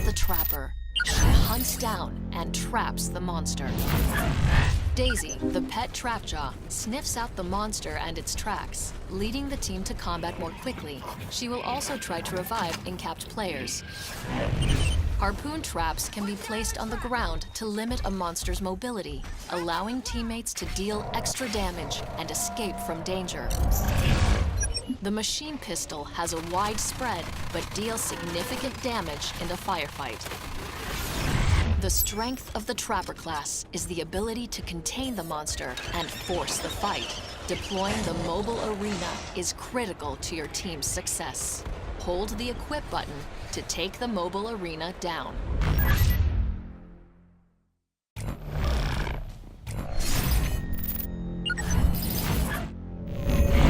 the trapper. She hunts down and traps the monster. Daisy, the pet Trapjaw, sniffs out the monster and its tracks, leading the team to combat more quickly. She will also try to revive encapped players. Harpoon traps can be placed on the ground to limit a monster's mobility, allowing teammates to deal extra damage and escape from danger. The machine pistol has a wide spread, but deals significant damage in a firefight. The strength of the Trapper class is the ability to contain the monster and force the fight. Deploying the mobile arena is critical to your team's success. Hold the equip button to take the mobile arena down.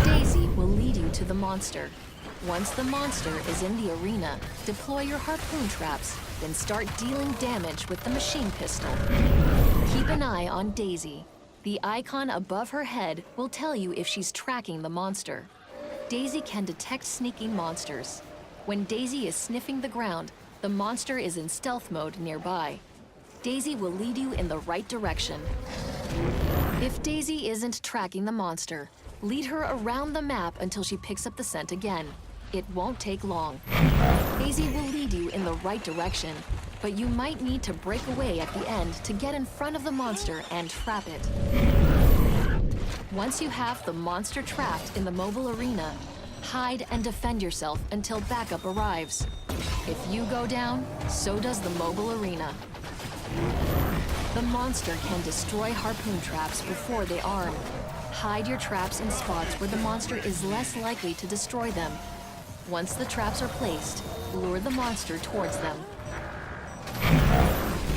Daisy will lead you to the monster. Once the monster is in the arena, deploy your harpoon traps, then start dealing damage with the machine pistol. Keep an eye on Daisy. The icon above her head will tell you if she's tracking the monster. Daisy can detect sneaking monsters. When Daisy is sniffing the ground, the monster is in stealth mode nearby. Daisy will lead you in the right direction. If Daisy isn't tracking the monster, lead her around the map until she picks up the scent again. It won't take long. Daisy will lead you in the right direction, but you might need to break away at the end to get in front of the monster and trap it. Once you have the monster trapped in the mobile arena, hide and defend yourself until backup arrives. If you go down, so does the mobile arena. The monster can destroy harpoon traps before they arm. Hide your traps in spots where the monster is less likely to destroy them. Once the traps are placed, lure the monster towards them.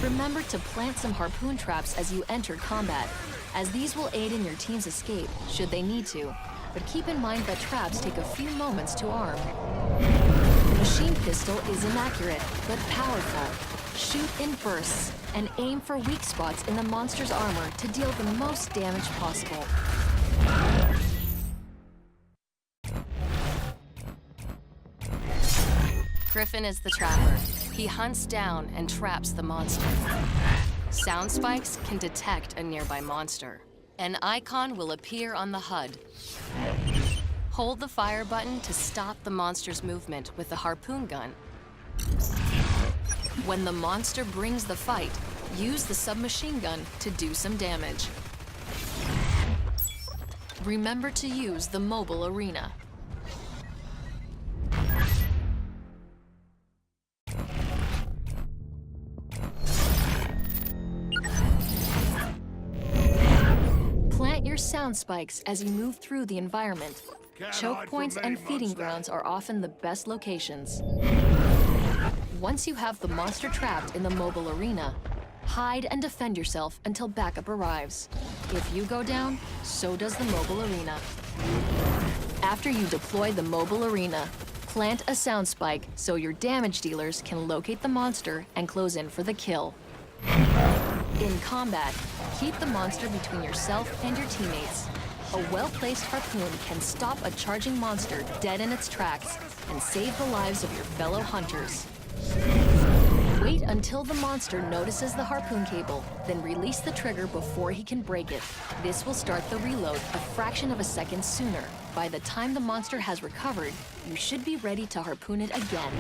Remember to plant some harpoon traps as you enter combat, as these will aid in your team's escape should they need to. But keep in mind that traps take a few moments to arm. The machine pistol is inaccurate, but powerful. Shoot in bursts and aim for weak spots in the monster's armor to deal the most damage possible. Griffin is the trapper. He hunts down and traps the monster. Sound spikes can detect a nearby monster. An icon will appear on the HUD. Hold the fire button to stop the monster's movement with the harpoon gun. When the monster brings the fight, use the submachine gun to do some damage. Remember to use the mobile arena. Plant your sound spikes as you move through the environment. Choke points and feeding grounds are often the best locations. Once you have the monster trapped in the mobile arena, hide and defend yourself until backup arrives. If you go down, so does the mobile arena. After you deploy the mobile arena, plant a sound spike so your damage dealers can locate the monster and close in for the kill. In combat, keep the monster between yourself and your teammates. A well-placed harpoon can stop a charging monster dead in its tracks and save the lives of your fellow hunters. Wait until the monster notices the harpoon cable, then release the trigger before he can break it. This will start the reload a fraction of a second sooner. By the time the monster has recovered, you should be ready to harpoon it again.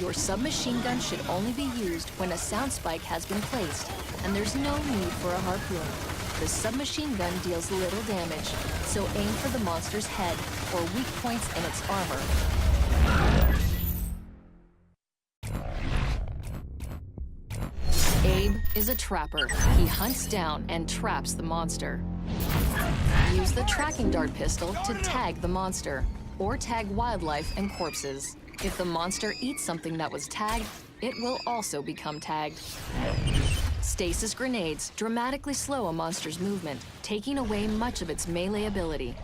Your submachine gun should only be used when a sound spike has been placed, and there's no need for a harpoon. The submachine gun deals little damage, so aim for the monster's head or weak points in its armor. Abe is a trapper. He hunts down and traps the monster. Use the tracking dart pistol to tag the monster, or tag wildlife and corpses. If the monster eats something that was tagged, it will also become tagged. Stasis grenades dramatically slow a monster's movement, taking away much of its melee ability.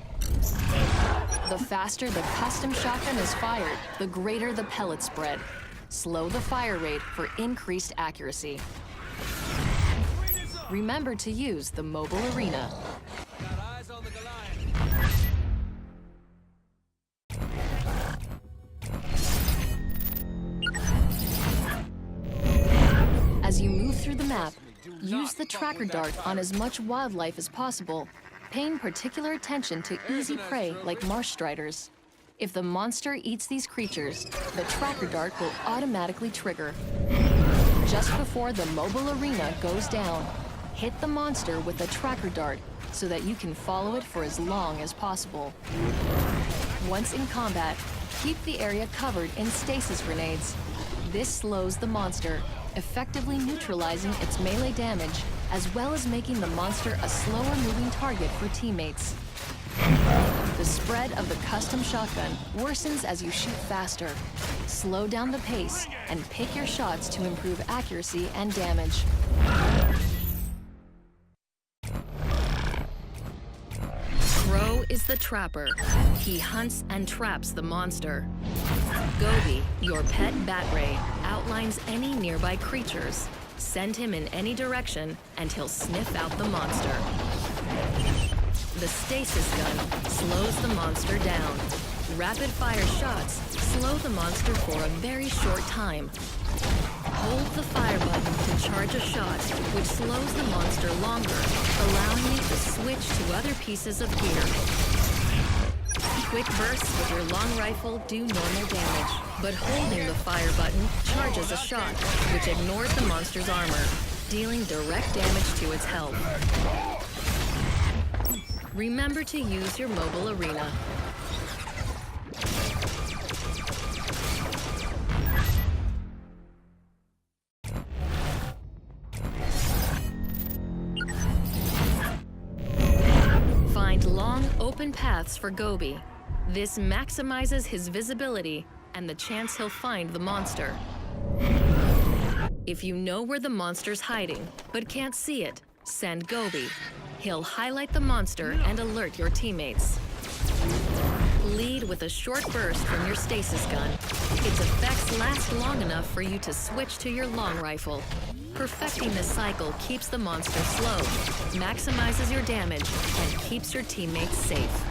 The faster the custom shotgun is fired, the greater the pellet spread. Slow the fire rate for increased accuracy. Remember to use the mobile arena. through the map, use the tracker dart on as much wildlife as possible, paying particular attention to easy prey like marsh striders. If the monster eats these creatures, the tracker dart will automatically trigger. Just before the mobile arena goes down, hit the monster with a tracker dart so that you can follow it for as long as possible. Once in combat, keep the area covered in stasis grenades. This slows the monster, effectively neutralizing its melee damage, as well as making the monster a slower moving target for teammates. The spread of the custom shotgun worsens as you shoot faster. Slow down the pace and pick your shots to improve accuracy and damage. Crow is the trapper. He hunts and traps the monster. Gobi, your pet bat ray, outlines any nearby creatures. Send him in any direction and he'll sniff out the monster. The stasis gun slows the monster down. Rapid-fire shots slow the monster for a very short time. Hold the fire button to charge a shot, which slows the monster longer, allowing you to switch to other pieces of gear. Quick bursts with your long rifle do normal damage, but holding the fire button charges a shot, which ignores the monster's armor, dealing direct damage to its health. Remember to use your mobile arena. Find long, open paths for Gobi. This maximizes his visibility and the chance he'll find the monster. If you know where the monster's hiding, but can't see it, send Gobi. He'll highlight the monster and alert your teammates. Lead with a short burst from your stasis gun. Its effects last long enough for you to switch to your long rifle. Perfecting this cycle keeps the monster slow, maximizes your damage, and keeps your teammates safe.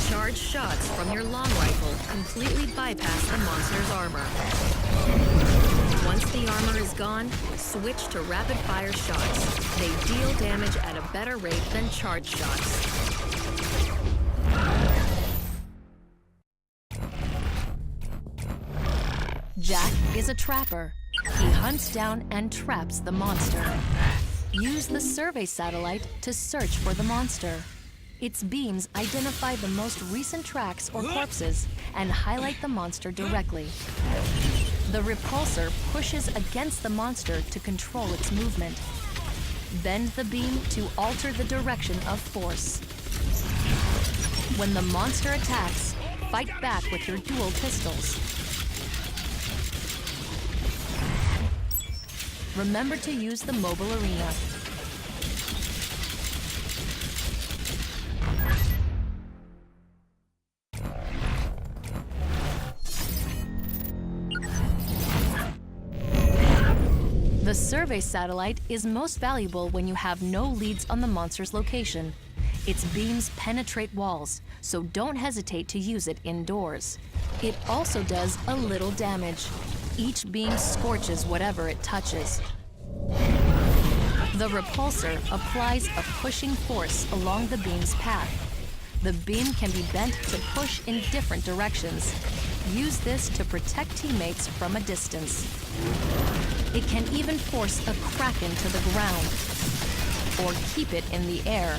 Charged shots from your long rifle completely bypass the monster's armor. Once the armor is gone, switch to rapid-fire shots. They deal damage at a better rate than charged shots. Jack is a trapper. He hunts down and traps the monster. Use the survey satellite to search for the monster. Its beams identify the most recent tracks or corpses and highlight the monster directly. The repulsor pushes against the monster to control its movement. Bend the beam to alter the direction of force. When the monster attacks, fight back with your dual pistols. Remember to use the mobile arena. The survey satellite is most valuable when you have no leads on the monster's location. Its beams penetrate walls, so don't hesitate to use it indoors. It also does a little damage. Each beam scorches whatever it touches. The repulsor applies a pushing force along the beam's path. The beam can be bent to push in different directions. Use this to protect teammates from a distance. It can even force a kraken to the ground or keep it in the air